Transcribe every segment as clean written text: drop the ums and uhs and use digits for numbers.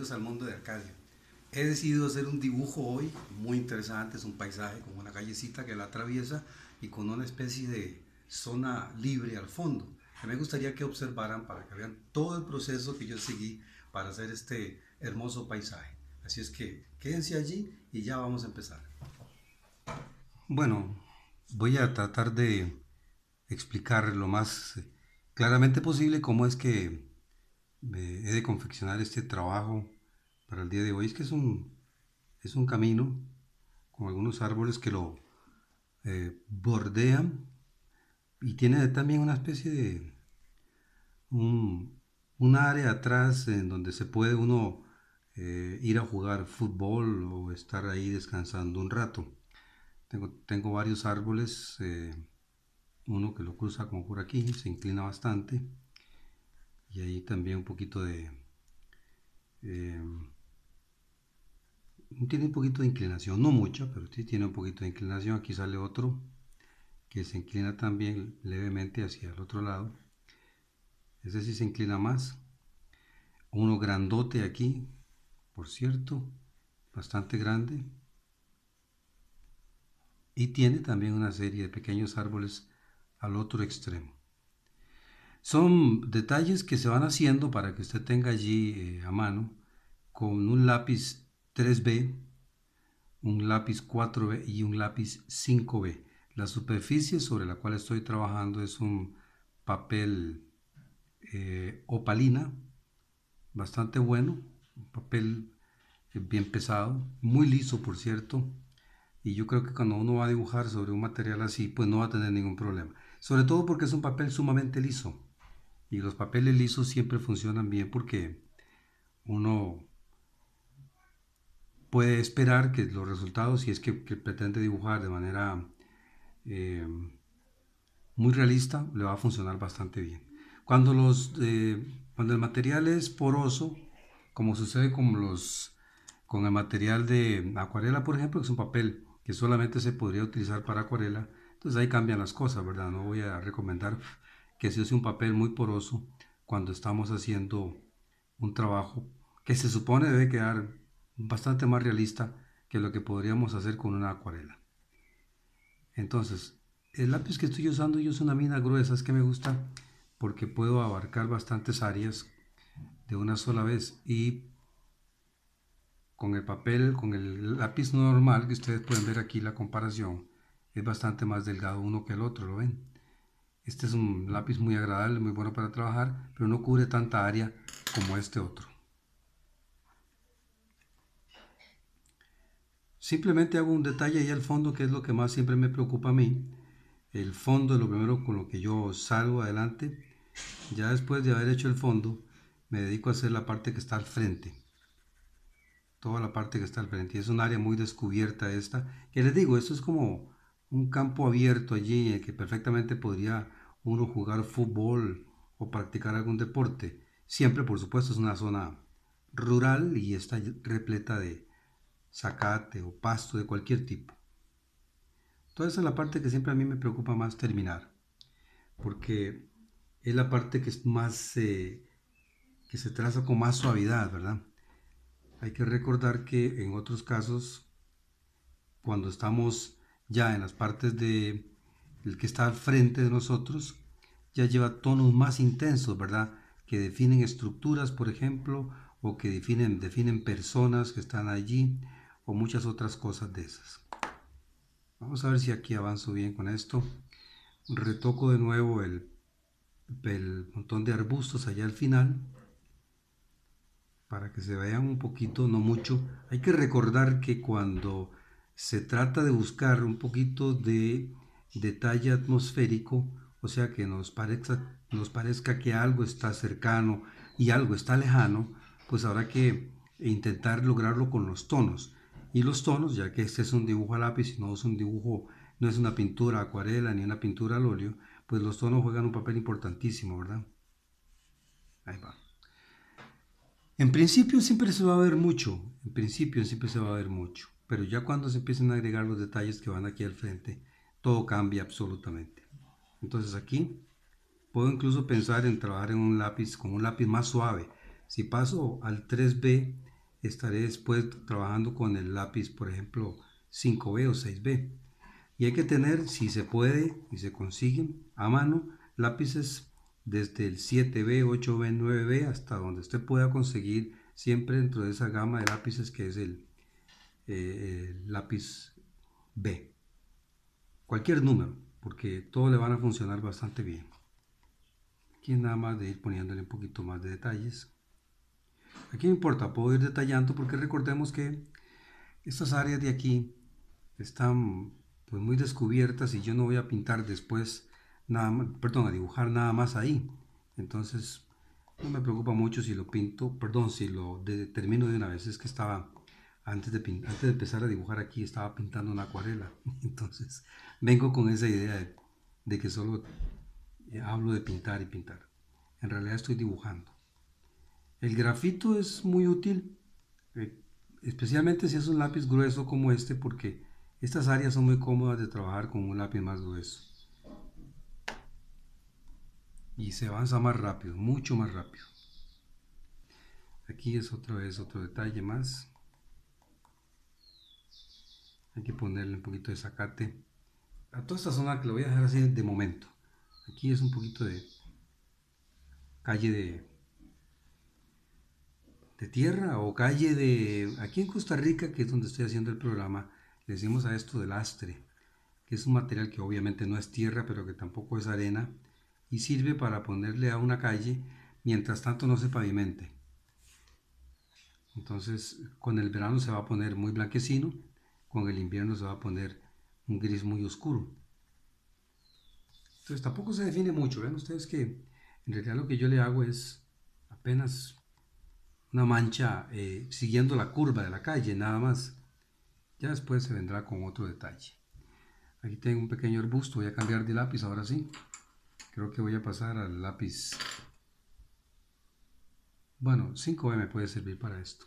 bienvenidos al mundo de Arcadia. He decidido hacer un dibujo hoy muy interesante, es un paisaje con una callecita que la atraviesa y con una especie de zona libre al fondo, que me gustaría que observaran para que vean todo el proceso que yo seguí para hacer este hermoso paisaje. Así es que quédense allí y ya vamos a empezar. Bueno, voy a tratar de explicar lo más claramente posible cómo es que he de confeccionar este trabajo para el día de hoy. Es que es un camino con algunos árboles que lo bordean y tiene también una especie de un área atrás en donde se puede uno ir a jugar fútbol o estar ahí descansando un rato. Tengo varios árboles, uno que lo cruza como por aquí, se inclina bastante y ahí también un poquito de... eh, tiene un poquito de inclinación, no mucha, pero sí tiene un poquito de inclinación. Aquí sale otro que se inclina también levemente hacia el otro lado. Ese sí se inclina más. Uno grandote aquí, por cierto, bastante grande. Y tiene también una serie de pequeños árboles al otro extremo. Son detalles que se van haciendo para que usted tenga allí a mano con un lápiz 3B, un lápiz 4B y un lápiz 5B. La superficie sobre la cual estoy trabajando es un papel opalina, bastante bueno, un papel bien pesado, muy liso por cierto, y yo creo que cuando uno va a dibujar sobre un material así, pues no va a tener ningún problema, sobre todo porque es un papel sumamente liso, y los papeles lisos siempre funcionan bien porque uno puede esperar que los resultados, si es que pretende dibujar de manera eh, muy realista, le va a funcionar bastante bien. Cuando el material es poroso, como sucede con el material de acuarela, por ejemplo, que es un papel que solamente se podría utilizar para acuarela, entonces ahí cambian las cosas, ¿verdad? No voy a recomendar que se use un papel muy poroso cuando estamos haciendo un trabajo que se supone debe quedar bastante más realista que lo que podríamos hacer con una acuarela. Entonces, el lápiz que estoy usando yo es una mina gruesa, es que me gusta porque puedo abarcar bastantes áreas de una sola vez, y con el lápiz normal que ustedes pueden ver aquí la comparación, es bastante más delgado uno que el otro, ¿lo ven? Este es un lápiz muy agradable, muy bueno para trabajar, pero no cubre tanta área como este otro. Simplemente hago un detalle ahí al fondo, que es lo que más siempre me preocupa a mí. El fondo es lo primero con lo que yo salgo adelante. Ya después de haber hecho el fondo, me dedico a hacer la parte que está al frente. Toda la parte que está al frente. Y es un área muy descubierta esta. Que les digo, esto es como un campo abierto allí en el que perfectamente podría uno jugar fútbol o practicar algún deporte. Siempre, por supuesto, es una zona rural y está repleta de zacate o pasto de cualquier tipo. Toda esa es la parte que siempre a mí me preocupa más terminar, porque es la parte que es más, que se traza con más suavidad, ¿verdad? Hay que recordar que en otros casos, cuando estamos ya en las partes de el que está al frente de nosotros, ya lleva tonos más intensos, ¿verdad? Que definen estructuras, por ejemplo, o que definen personas que están allí, o muchas otras cosas de esas. Vamos a ver si aquí avanzo bien con esto. Retoco de nuevo el montón de arbustos allá al final para que se vean un poquito, no mucho. Hay que recordar que cuando se trata de buscar un poquito de detalle atmosférico, o sea que nos parezca que algo está cercano y algo está lejano, pues habrá que intentar lograrlo con los tonos. Y los tonos, ya que este es un dibujo a lápiz, no es un dibujo, no es una pintura acuarela ni una pintura al óleo, pues los tonos juegan un papel importantísimo, ¿verdad? Ahí va. En principio siempre se va a ver mucho, en principio siempre se va a ver mucho, pero ya cuando se empiezan a agregar los detalles que van aquí al frente, todo cambia absolutamente. Entonces aquí puedo incluso pensar en trabajar en un lápiz con un lápiz más suave. Si paso al 3B, estaré después trabajando con el lápiz, por ejemplo, 5B o 6B. Y hay que tener, si se puede y se consiguen a mano, lápices desde el 7B, 8B, 9B hasta donde usted pueda conseguir, siempre dentro de esa gama de lápices que es el lápiz B. Cualquier número, porque todos le van a funcionar bastante bien. Aquí es nada más de ir poniéndole un poquito más de detalles. Aquí no importa, puedo ir detallando porque recordemos que estas áreas de aquí están pues muy descubiertas y yo no voy a pintar después nada más, perdón, a dibujar nada más ahí. Entonces no me preocupa mucho si lo pinto, perdón, si lo termino de una vez. Es que estaba antes de empezar a dibujar aquí estaba pintando una acuarela. Entonces vengo con esa idea de que solo hablo de pintar y pintar. En realidad estoy dibujando. El grafito es muy útil, eh, especialmente si es un lápiz grueso como este, porque estas áreas son muy cómodas de trabajar con un lápiz más grueso. Y se avanza más rápido, mucho más rápido. Aquí es otra vez otro detalle más. Hay que ponerle un poquito de zacate a toda esta zona, que lo voy a dejar así de momento. Aquí es un poquito de calle de tierra o calle de... Aquí en Costa Rica, que es donde estoy haciendo el programa, le decimos a esto del lastre, que es un material que obviamente no es tierra, pero que tampoco es arena, y sirve para ponerle a una calle mientras tanto no se pavimente. Entonces, con el verano se va a poner muy blanquecino, con el invierno se va a poner un gris muy oscuro. Entonces, tampoco se define mucho. Vean ustedes que en realidad lo que yo le hago es apenas una mancha siguiendo la curva de la calle, nada más. Ya después se vendrá con otro detalle. Aquí tengo un pequeño arbusto, voy a cambiar de lápiz ahora sí. Creo que voy a pasar al lápiz, bueno, 5B me puede servir para esto.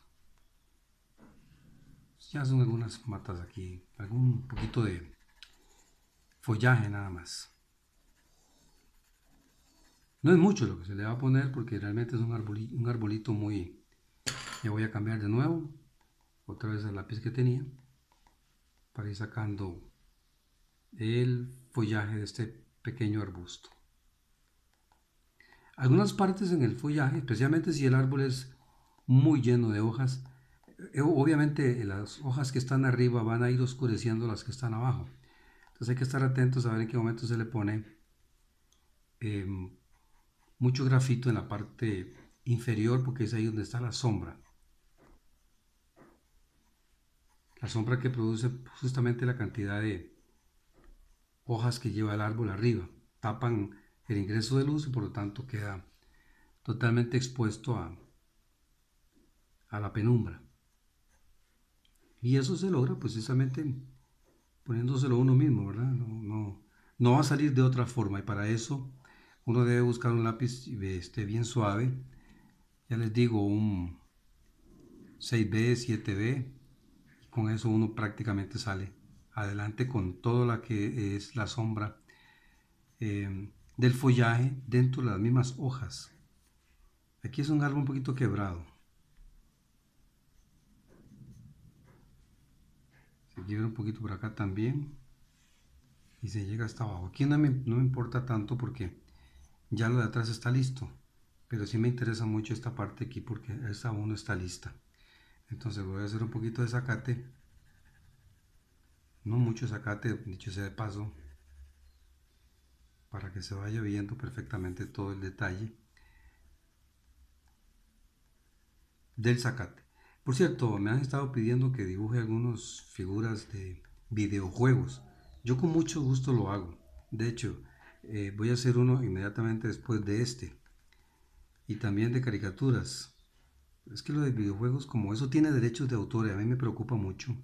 Ya son algunas matas aquí, algún poquito de follaje nada más. No es mucho lo que se le va a poner porque realmente es un arbolito muy... Ya voy a cambiar de nuevo, otra vez el lápiz que tenía, para ir sacando el follaje de este pequeño arbusto. Algunas partes en el follaje, especialmente si el árbol es muy lleno de hojas, obviamente las hojas que están arriba van a ir oscureciendo las que están abajo. Entonces hay que estar atentos a ver en qué momento se le pone eh, mucho grafito en la parte inferior, porque es ahí donde está la sombra. La sombra que produce justamente la cantidad de hojas que lleva el árbol arriba. Tapan el ingreso de luz y por lo tanto queda totalmente expuesto a la penumbra. Y eso se logra precisamente poniéndoselo uno mismo, ¿verdad? No va a salir de otra forma y para eso uno debe buscar un lápiz bien suave. Ya les digo, un 6B, 7B, y con eso uno prácticamente sale adelante con toda la que es la sombra del follaje dentro de las mismas hojas. Aquí es un árbol un poquito quebrado. Se quiebra un poquito por acá también y se llega hasta abajo. Aquí no me importa tanto porque ya lo de atrás está listo, pero sí me interesa mucho esta parte aquí porque esta aún no está lista. Entonces voy a hacer un poquito de zacate, no mucho zacate, dicho sea de paso, para que se vaya viendo perfectamente todo el detalle del zacate. Por cierto, me han estado pidiendo que dibuje algunas figuras de videojuegos. Yo con mucho gusto lo hago. De hecho, voy a hacer uno inmediatamente después de este. Y también de caricaturas. Es que lo de videojuegos, como eso tiene derechos de autor, y a mí me preocupa mucho.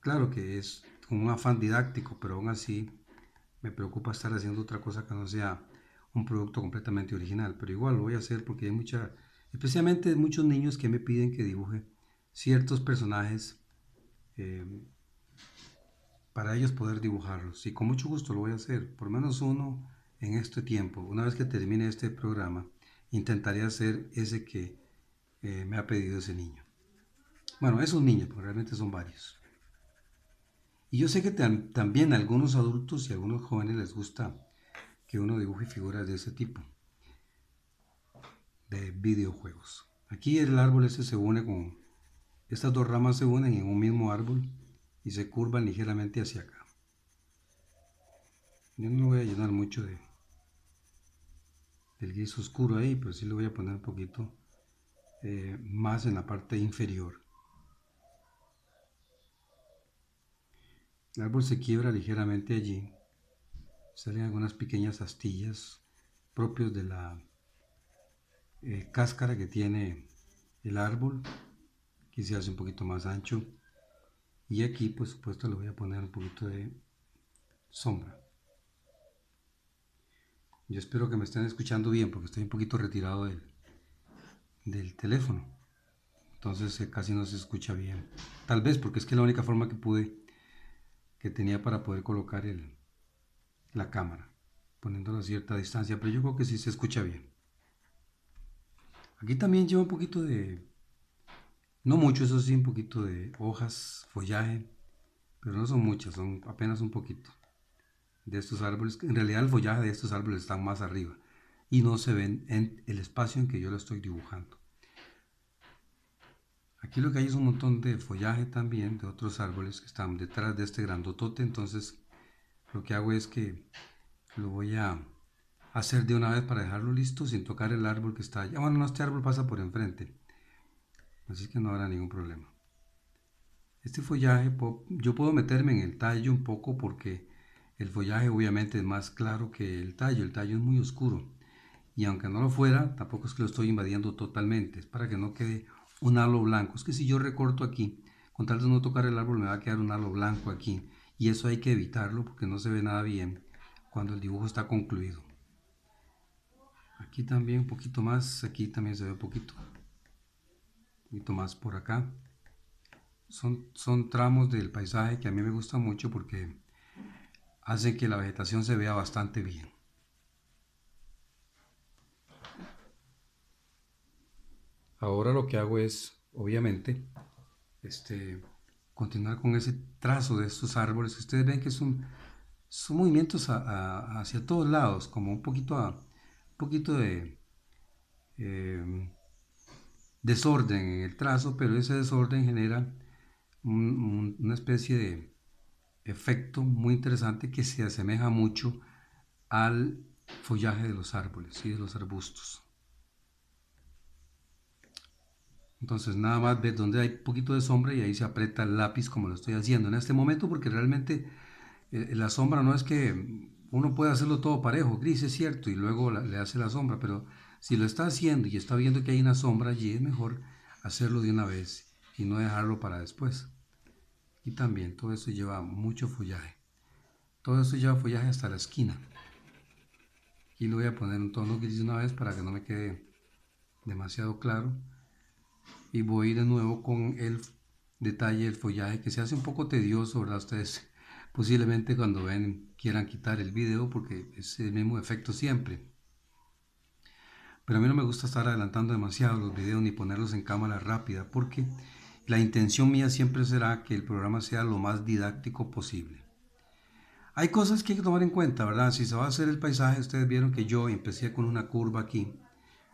Claro que es con un afán didáctico, pero aún así me preocupa estar haciendo otra cosa que no sea un producto completamente original. Pero igual lo voy a hacer porque hay especialmente muchos niños que me piden que dibuje ciertos personajes eh, para ellos poder dibujarlos. Y con mucho gusto lo voy a hacer, por lo menos uno en este tiempo. Una vez que termine este programa, intentaré hacer ese que me ha pedido ese niño. Bueno, esos niños, porque realmente son varios. Y yo sé que también a algunos adultos y a algunos jóvenes les gusta que uno dibuje figuras de ese tipo, de videojuegos. Aquí el árbol ese se une con, estas dos ramas se unen en un mismo árbol y se curvan ligeramente hacia acá. Yo no lo voy a llenar mucho del gris oscuro ahí, pero sí le voy a poner un poquito más en la parte inferior. El árbol se quiebra ligeramente allí. Salen algunas pequeñas astillas propios de la cáscara que tiene el árbol. Aquí se hace un poquito más ancho. Y aquí, por supuesto, le voy a poner un poquito de sombra. Yo espero que me estén escuchando bien porque estoy un poquito retirado del teléfono. Entonces casi no se escucha bien. Tal vez porque es que la única forma que tenía para poder colocar la cámara, poniéndola a cierta distancia, pero yo creo que sí se escucha bien. Aquí también lleva un poquito no mucho, eso sí, un poquito de hojas, follaje, pero no son muchas, son apenas un poquito de estos árboles. En realidad el follaje de estos árboles está más arriba y no se ven en el espacio en que yo lo estoy dibujando. Aquí lo que hay es un montón de follaje también de otros árboles que están detrás de este grandotote, entonces lo que hago es que lo voy a hacer de una vez para dejarlo listo sin tocar el árbol que está allá. Bueno, no, este árbol pasa por enfrente, así que no habrá ningún problema. Este follaje, yo puedo meterme en el tallo un poco porque el follaje obviamente es más claro que el tallo es muy oscuro. Y aunque no lo fuera, tampoco es que lo estoy invadiendo totalmente, es para que no quede un halo blanco. Es que si yo recorto aquí, con tal de no tocar el árbol, me va a quedar un halo blanco aquí. Y eso hay que evitarlo porque no se ve nada bien cuando el dibujo está concluido. Aquí también un poquito más, aquí también se ve un poquito más por acá. Son tramos del paisaje que a mí me gustan mucho porque hacen que la vegetación se vea bastante bien. Ahora lo que hago es, obviamente, continuar con ese trazo de estos árboles. Ustedes ven que son movimientos hacia todos lados, como un poquito de desorden en el trazo, pero ese desorden genera una especie de efecto muy interesante que se asemeja mucho al follaje de los árboles y de los arbustos. Entonces nada más ver donde hay poquito de sombra y ahí se aprieta el lápiz como lo estoy haciendo en este momento, porque realmente la sombra no es que uno pueda hacerlo todo parejo, gris es cierto, y luego le hace la sombra, pero si lo está haciendo y está viendo que hay una sombra allí, es mejor hacerlo de una vez y no dejarlo para después. Y también todo eso lleva mucho follaje. Todo eso lleva follaje hasta la esquina. Aquí le voy a poner un tono gris de una vez para que no me quede demasiado claro. Y voy de nuevo con el detalle del follaje que se hace un poco tedioso, ¿verdad? Ustedes posiblemente cuando ven quieran quitar el video porque es el mismo efecto siempre. Pero a mí no me gusta estar adelantando demasiado los videos ni ponerlos en cámara rápida porque la intención mía siempre será que el programa sea lo más didáctico posible. Hay cosas que hay que tomar en cuenta, ¿verdad? Si se va a hacer el paisaje, ustedes vieron que yo empecé con una curva aquí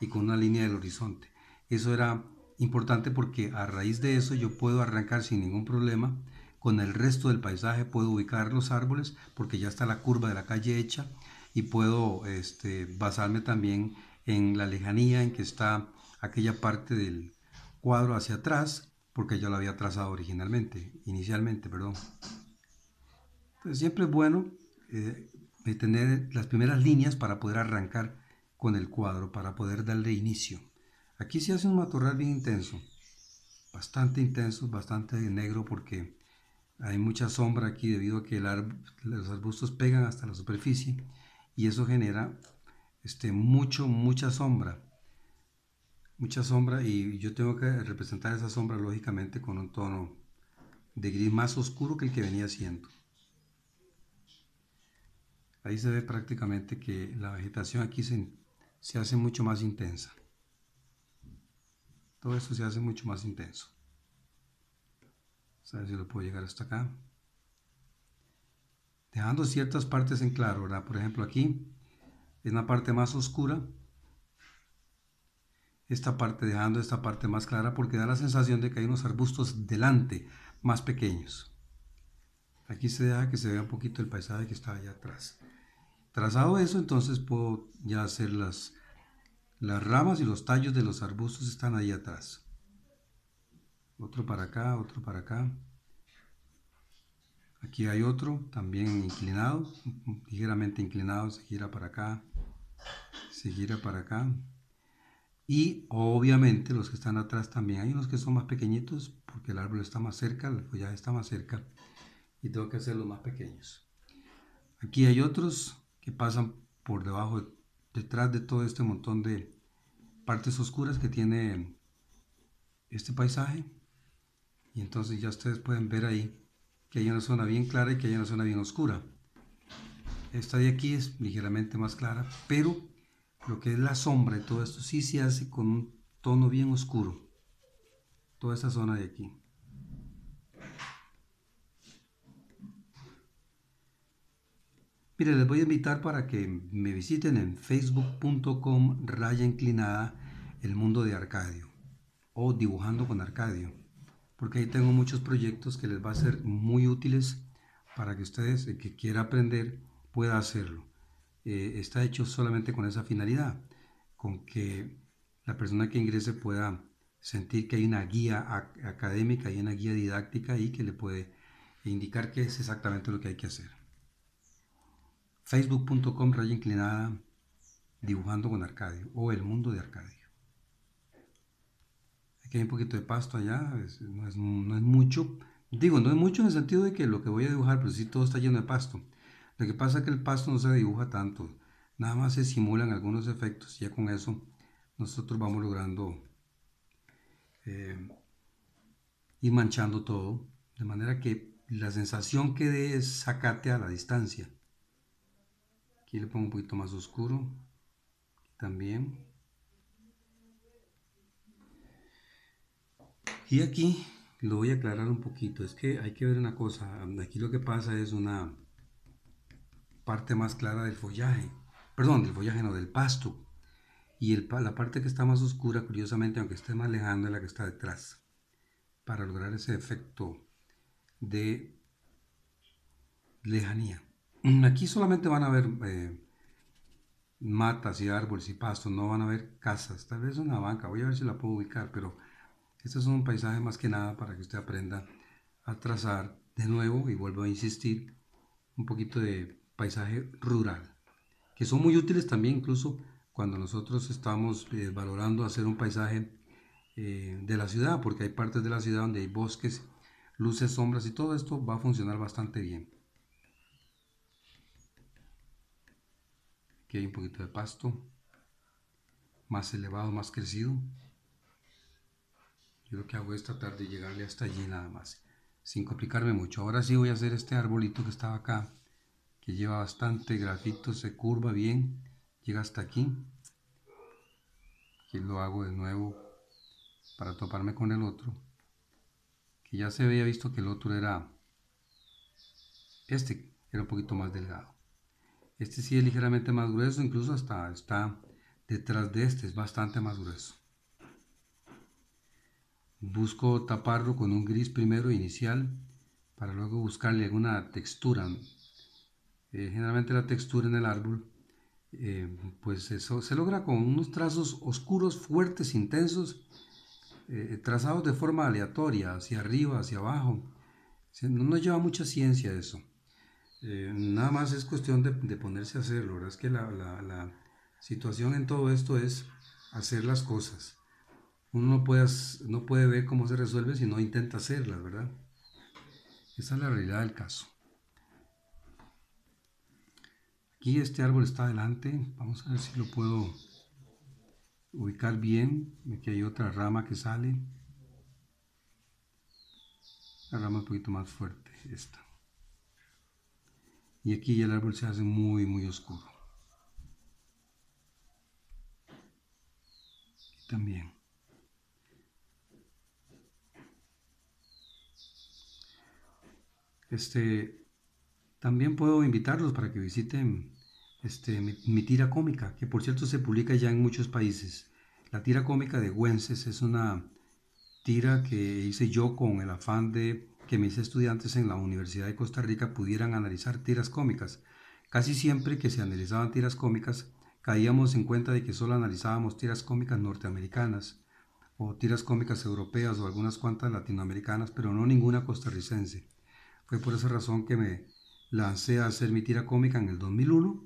y con una línea del horizonte. Eso era importante porque a raíz de eso yo puedo arrancar sin ningún problema. Con el resto del paisaje puedo ubicar los árboles porque ya está la curva de la calle hecha y puedo basarme también en la lejanía en que está aquella parte del cuadro hacia atrás porque ya lo había trazado inicialmente, perdón. Entonces siempre es bueno tener las primeras líneas para poder arrancar con el cuadro, para poder darle inicio. Aquí se hace un matorral bien intenso, bastante negro porque hay mucha sombra aquí debido a que los arbustos pegan hasta la superficie y eso genera mucha sombra y yo tengo que representar esa sombra lógicamente con un tono de gris más oscuro que el que venía siendo. Ahí se ve prácticamente que la vegetación aquí se hace mucho más intensa. Todo esto se hace mucho más intenso. A ver si lo puedo llegar hasta acá. Dejando ciertas partes en claro, ¿verdad? Por ejemplo, aquí, en la parte más oscura, esta parte, dejando esta parte más clara, porque da la sensación de que hay unos arbustos delante, más pequeños. Aquí se deja que se vea un poquito el paisaje que está allá atrás. Trazado eso, entonces puedo ya hacer las ramas y los tallos de los arbustos están ahí atrás. Otro para acá, otro para acá. Aquí hay otro, también inclinado, ligeramente inclinado, se gira para acá, se gira para acá. Y obviamente los que están atrás también. Hay unos que son más pequeñitos porque el árbol está más cerca, el follaje está más cerca y tengo que hacerlos más pequeños. Aquí hay otros que pasan por debajo, detrás de todo este montón de partes oscuras que tiene este paisaje. Y entonces ya ustedes pueden ver ahí que hay una zona bien clara y que hay una zona bien oscura. Esta de aquí es ligeramente más clara, pero lo que es la sombra y todo esto sí se hace con un tono bien oscuro. Toda esta zona de aquí. Mire, les voy a invitar para que me visiten en facebook.com/inclinada el mundo de Arcadio o dibujando con Arcadio, porque ahí tengo muchos proyectos que les va a ser muy útiles para que ustedes, el que quiera aprender, pueda hacerlo. Está hecho solamente con esa finalidad, con que la persona que ingrese pueda sentir que hay una guía académica y una guía didáctica ahí que le puede indicar qué es exactamente lo que hay que hacer. facebook.com/inclinada dibujando con Arcadio o el mundo de Arcadio. Aquí hay un poquito de pasto allá, no es mucho. Digo, no es mucho en el sentido de que lo que voy a dibujar, pero sí todo está lleno de pasto. Lo que pasa es que el pasto no se dibuja tanto, nada más se simulan algunos efectos y ya con eso nosotros vamos logrando ir manchando todo, de manera que la sensación que dé es zacate a la distancia. Aquí le pongo un poquito más oscuro, también. Y aquí lo voy a aclarar un poquito, es que hay que ver una cosa, aquí lo que pasa es una parte más clara del follaje, perdón, del follaje no, del pasto, y la parte que está más oscura, curiosamente, aunque esté más lejana, es la que está detrás, para lograr ese efecto de lejanía. Aquí solamente van a ver matas y árboles y pastos, no van a ver casas, tal vez una banca, voy a ver si la puedo ubicar, pero este es un paisaje más que nada para que usted aprenda a trazar de nuevo, y vuelvo a insistir, un poquito de paisaje rural, que son muy útiles también incluso cuando nosotros estamos valorando hacer un paisaje de la ciudad, porque hay partes de la ciudad donde hay bosques, luces, sombras y todo esto va a funcionar bastante bien. Aquí hay un poquito de pasto, más elevado, más crecido. Yo lo que hago es tratar de llegarle hasta allí nada más, sin complicarme mucho. Ahora sí voy a hacer este arbolito que estaba acá, que lleva bastante grafito, se curva bien, llega hasta aquí. Aquí lo hago de nuevo para toparme con el otro, que ya se había visto que el otro era, este era un poquito más delgado. Este sí es ligeramente más grueso, incluso hasta está detrás de este, es bastante más grueso. Busco taparlo con un gris primero inicial, para luego buscarle alguna textura. Generalmente la textura en el árbol, pues eso se logra con unos trazos oscuros, fuertes, intensos, trazados de forma aleatoria, hacia arriba, hacia abajo. No nos lleva mucha ciencia eso. Nada más es cuestión de ponerse a hacerlo. La verdad es que la situación en todo esto es hacer las cosas. Uno no puede ver cómo se resuelve si no intenta hacerlas, ¿verdad? Esa es la realidad del caso. Aquí este árbol está adelante. Vamos a ver si lo puedo ubicar bien. Aquí hay otra rama que sale. La rama un poquito más fuerte, esta. Y aquí ya el árbol se hace muy, muy oscuro. Aquí también. Este, también puedo invitarlos para que visiten mi tira cómica, que por cierto se publica ya en muchos países. La tira cómica de Güences es una tira que hice yo con el afán de que mis estudiantes en la Universidad de Costa Rica pudieran analizar tiras cómicas. Casi siempre que se analizaban tiras cómicas, caíamos en cuenta de que solo analizábamos tiras cómicas norteamericanas o tiras cómicas europeas o algunas cuantas latinoamericanas, pero no ninguna costarricense. Fue por esa razón que me lancé a hacer mi tira cómica en el 2001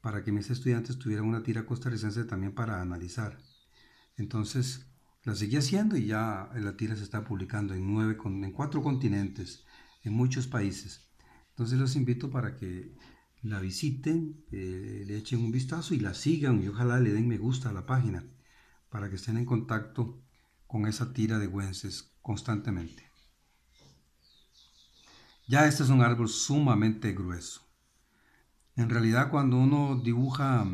para que mis estudiantes tuvieran una tira costarricense también para analizar. Entonces la seguí haciendo y ya la tira se está publicando en 4 continentes, en muchos países. Entonces los invito para que la visiten, le echen un vistazo y la sigan y ojalá le den me gusta a la página para que estén en contacto con esa tira de Güences constantemente. Ya este es un árbol sumamente grueso. En realidad cuando uno dibuja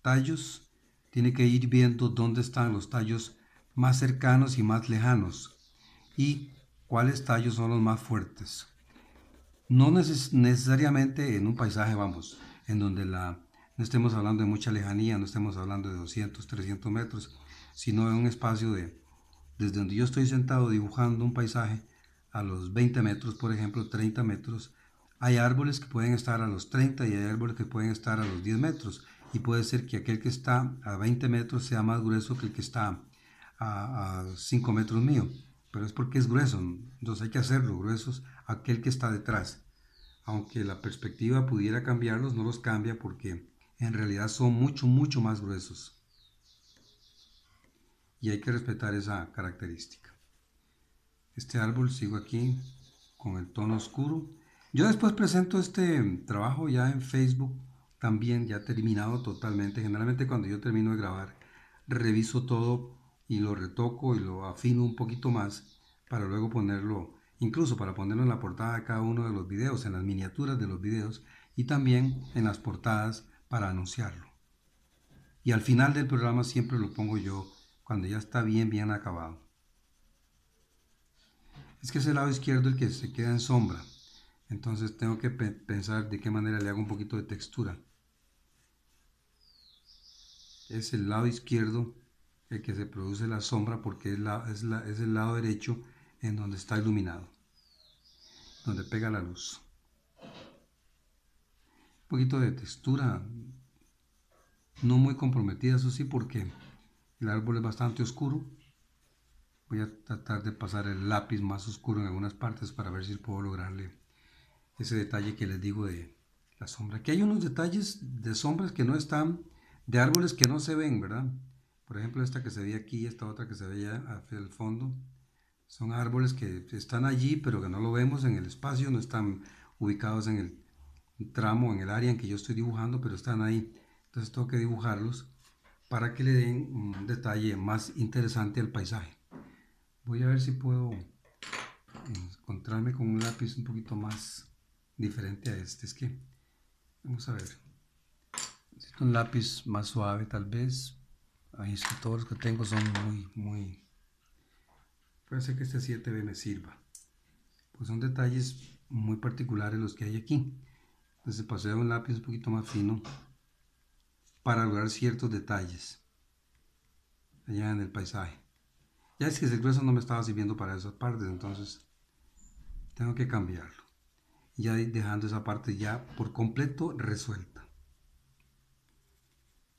tallos, tiene que ir viendo dónde están los tallos más cercanos y más lejanos y cuáles tallos son los más fuertes. No necesariamente en un paisaje, vamos, en donde no estemos hablando de mucha lejanía, no estemos hablando de 200, 300 metros, sino en un espacio desde donde yo estoy sentado dibujando un paisaje a los 20 metros, por ejemplo, 30 metros, hay árboles que pueden estar a los 30 y hay árboles que pueden estar a los 10 metros. Y puede ser que aquel que está a 20 metros sea más grueso que el que está a 5 metros mío. Pero es porque es grueso. Entonces hay que hacerlo gruesos aquel que está detrás. Aunque la perspectiva pudiera cambiarlos, no los cambia porque en realidad son mucho, mucho más gruesos. Y hay que respetar esa característica. Este árbol sigo aquí con el tono oscuro. Yo después presento este trabajo ya en Facebook, también ya terminado totalmente. Generalmente cuando yo termino de grabar, reviso todo y lo retoco y lo afino un poquito más para luego ponerlo, incluso para ponerlo en la portada de cada uno de los videos, en las miniaturas de los videos y también en las portadas para anunciarlo. Y al final del programa siempre lo pongo yo cuando ya está bien, bien acabado. Es que es el lado izquierdo el que se queda en sombra. Entonces tengo que pensar de qué manera le hago un poquito de textura. Es el lado izquierdo el que se produce la sombra porque es el lado derecho en donde está iluminado, donde pega la luz. Un poquito de textura, no muy comprometida, eso sí, porque el árbol es bastante oscuro. Voy a tratar de pasar el lápiz más oscuro en algunas partes para ver si puedo lograrle ese detalle que les digo de la sombra. Aquí hay unos detalles de sombras que no están, de árboles que no se ven, ¿verdad? Por ejemplo, esta que se ve aquí, esta otra que se ve ya hacia el fondo. Son árboles que están allí, pero que no lo vemos en el espacio, no están ubicados en el tramo, en el área en que yo estoy dibujando, pero están ahí. Entonces tengo que dibujarlos para que le den un detalle más interesante al paisaje. Voy a ver si puedo encontrarme con un lápiz un poquito más diferente a este. Es que, vamos a ver, necesito un lápiz más suave tal vez. Ahí es que todos los que tengo son muy... Puede ser que este 7B me sirva. Pues son detalles muy particulares los que hay aquí. Entonces pasé a un lápiz un poquito más fino para lograr ciertos detalles allá en el paisaje. Ya es que el grueso no me estaba sirviendo para esas partes, entonces tengo que cambiarlo. Y ya dejando esa parte ya por completo resuelta.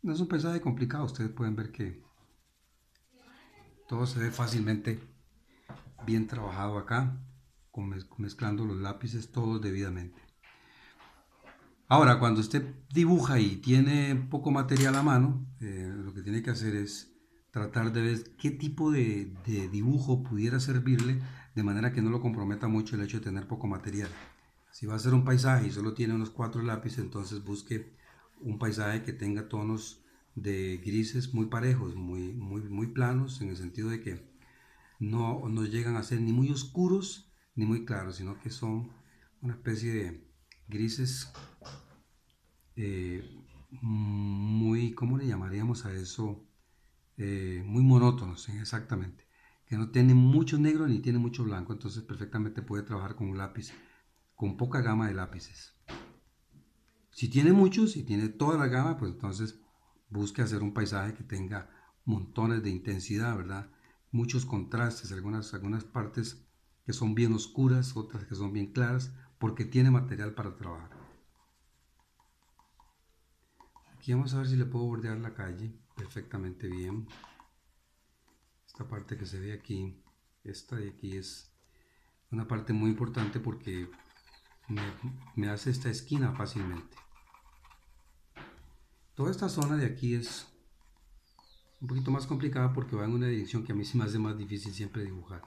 No es un paisaje complicado, ustedes pueden ver que todo se ve fácilmente bien trabajado acá, mezclando los lápices todos debidamente. Ahora, cuando usted dibuja y tiene poco material a mano, lo que tiene que hacer es tratar de ver qué tipo de dibujo pudiera servirle de manera que no lo comprometa mucho el hecho de tener poco material. Si va a hacer un paisaje y solo tiene unos 4 lápices, entonces busque un paisaje que tenga tonos de grises muy parejos, muy planos, en el sentido de que no llegan a ser ni muy oscuros ni muy claros, sino que son una especie de grises muy, ¿cómo le llamaríamos a eso? Muy monótonos, exactamente, que no tiene mucho negro ni tiene mucho blanco, entonces perfectamente puede trabajar con un lápiz con poca gama de lápices. Si tiene muchos, si tiene toda la gama, pues entonces busque hacer un paisaje que tenga montones de intensidad, ¿verdad? Muchos contrastes, algunas partes que son bien oscuras, otras que son bien claras, porque tiene material para trabajar. Aquí vamos a ver si le puedo bordear la calle perfectamente bien. Esta parte que se ve aquí, esta de aquí es una parte muy importante porque me hace esta esquina fácilmente. Toda esta zona de aquí es un poquito más complicada porque va en una dirección que a mí se me hace más difícil siempre dibujar.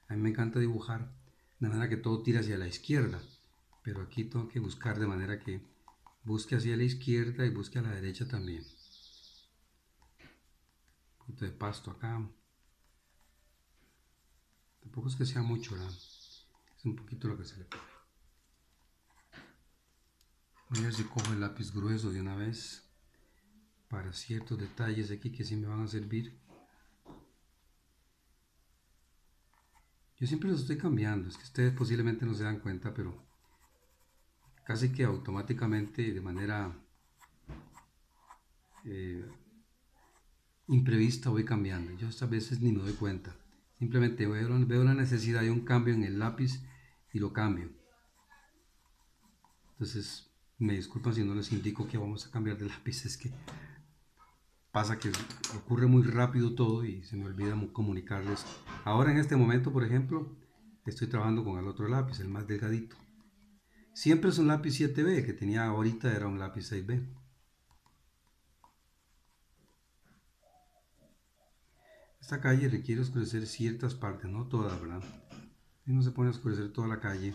A mí me encanta dibujar de manera que todo tira hacia la izquierda, pero aquí tengo que buscar de manera que busque hacia la izquierda y busque a la derecha también. Un poquito de pasto acá. Tampoco es que sea mucho, ¿verdad? Es un poquito lo que se le pone. Voy a ver si cojo el lápiz grueso de una vez para ciertos detalles aquí que sí me van a servir. Yo siempre los estoy cambiando, es que ustedes posiblemente no se dan cuenta, pero casi que automáticamente, de manera imprevista, voy cambiando. Yo estas veces ni me doy cuenta. Simplemente veo la necesidad de un cambio en el lápiz y lo cambio. Entonces, me disculpan si no les indico que vamos a cambiar de lápiz, es que pasa que ocurre muy rápido todo y se me olvida comunicarles. Ahora en este momento, por ejemplo, estoy trabajando con el otro lápiz, el más delgadito. Siempre es un lápiz 7B, que tenía ahorita era un lápiz 6B. Esta calle requiere oscurecer ciertas partes, no todas, ¿verdad? Si no se pone a oscurecer toda la calle,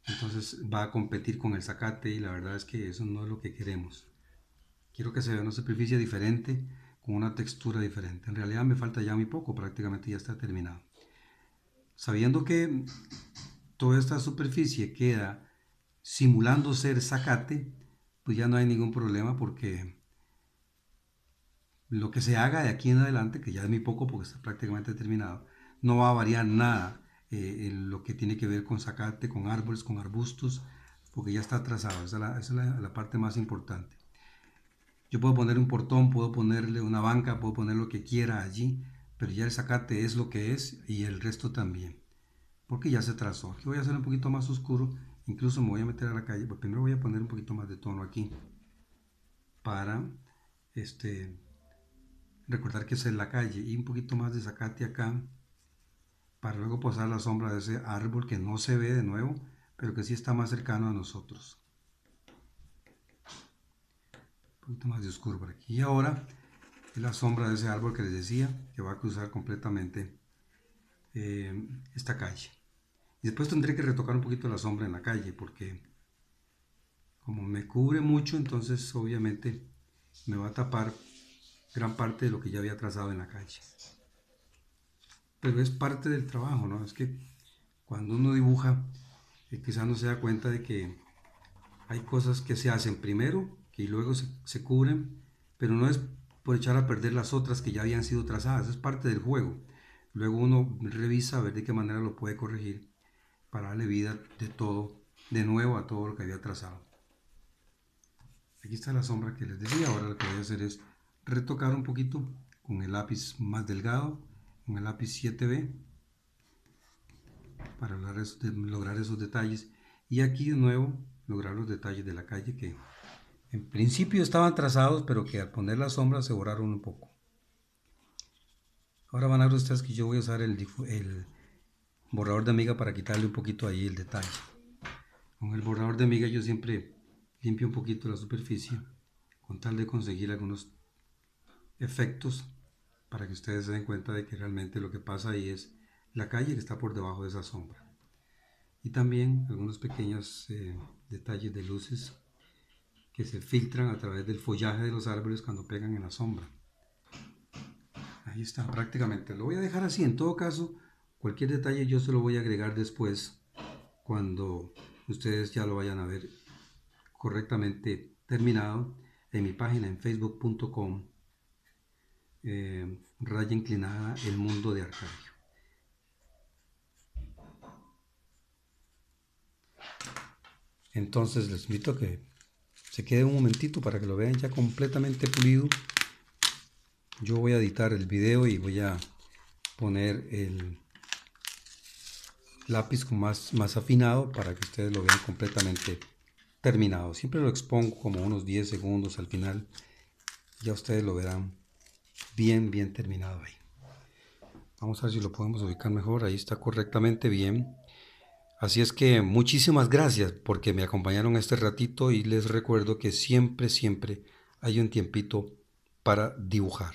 entonces va a competir con el zacate y la verdad es que eso no es lo que queremos. Quiero que se vea una superficie diferente, con una textura diferente. En realidad me falta ya muy poco, prácticamente ya está terminado. Sabiendo que toda esta superficie queda simulando ser zacate, pues ya no hay ningún problema porque lo que se haga de aquí en adelante, que ya es muy poco porque está prácticamente terminado, no va a variar nada en lo que tiene que ver con zacate, con árboles, con arbustos, porque ya está trazado. Esa es la parte más importante. Yo puedo poner un portón, puedo ponerle una banca, puedo poner lo que quiera allí, pero ya el zacate es lo que es y el resto también, porque ya se trazó. Aquí voy a hacer un poquito más oscuro, incluso me voy a meter a la calle, pero primero voy a poner un poquito más de tono aquí para recordar que es en la calle y un poquito más de zacate acá para luego pasar la sombra de ese árbol que no se ve de nuevo, pero que sí está más cercano a nosotros. Un poquito más de oscuro por aquí. Y ahora es la sombra de ese árbol que les decía, que va a cruzar completamente esta calle. Y después tendré que retocar un poquito la sombra en la calle, porque como me cubre mucho, entonces obviamente me va a tapar gran parte de lo que ya había trazado en la calle. Pero es parte del trabajo, ¿no? Es que cuando uno dibuja, quizás no se da cuenta de que hay cosas que se hacen primero, que luego se cubren, pero no es por echar a perder las otras que ya habían sido trazadas, es parte del juego. Luego uno revisa a ver de qué manera lo puede corregir para darle vida de todo, de nuevo a todo lo que había trazado. Aquí está la sombra que les decía. Ahora lo que voy a hacer es retocar un poquito con el lápiz más delgado, con el lápiz 7B, para lograr esos detalles. Y aquí de nuevo lograr los detalles de la calle que en principio estaban trazados, pero que al poner la sombra se borraron un poco. Ahora van a ver ustedes que yo voy a usar el borrador de amiga para quitarle un poquito ahí el detalle. Con el borrador de amiga yo siempre limpio un poquito la superficie con tal de conseguir algunos efectos para que ustedes se den cuenta de que realmente lo que pasa ahí es la calle que está por debajo de esa sombra. Y también algunos pequeños detalles de luces que se filtran a través del follaje de los árboles cuando pegan en la sombra. Ahí está, prácticamente. Lo voy a dejar así. En todo caso, cualquier detalle yo se lo voy a agregar después cuando ustedes ya lo vayan a ver correctamente terminado en mi página en facebook.com raya inclinada el mundo de Arcadio. Entonces les invito a que se quede un momentito para que lo vean ya completamente pulido. Yo voy a editar el video y voy a poner el lápiz con más afinado para que ustedes lo vean completamente terminado. Siempre lo expongo como unos 10 segundos al final. Ya ustedes lo verán bien terminado ahí. Vamos a ver si lo podemos ubicar mejor. Ahí está correctamente bien. Así es que muchísimas gracias porque me acompañaron este ratito y les recuerdo que siempre hay un tiempito para dibujar.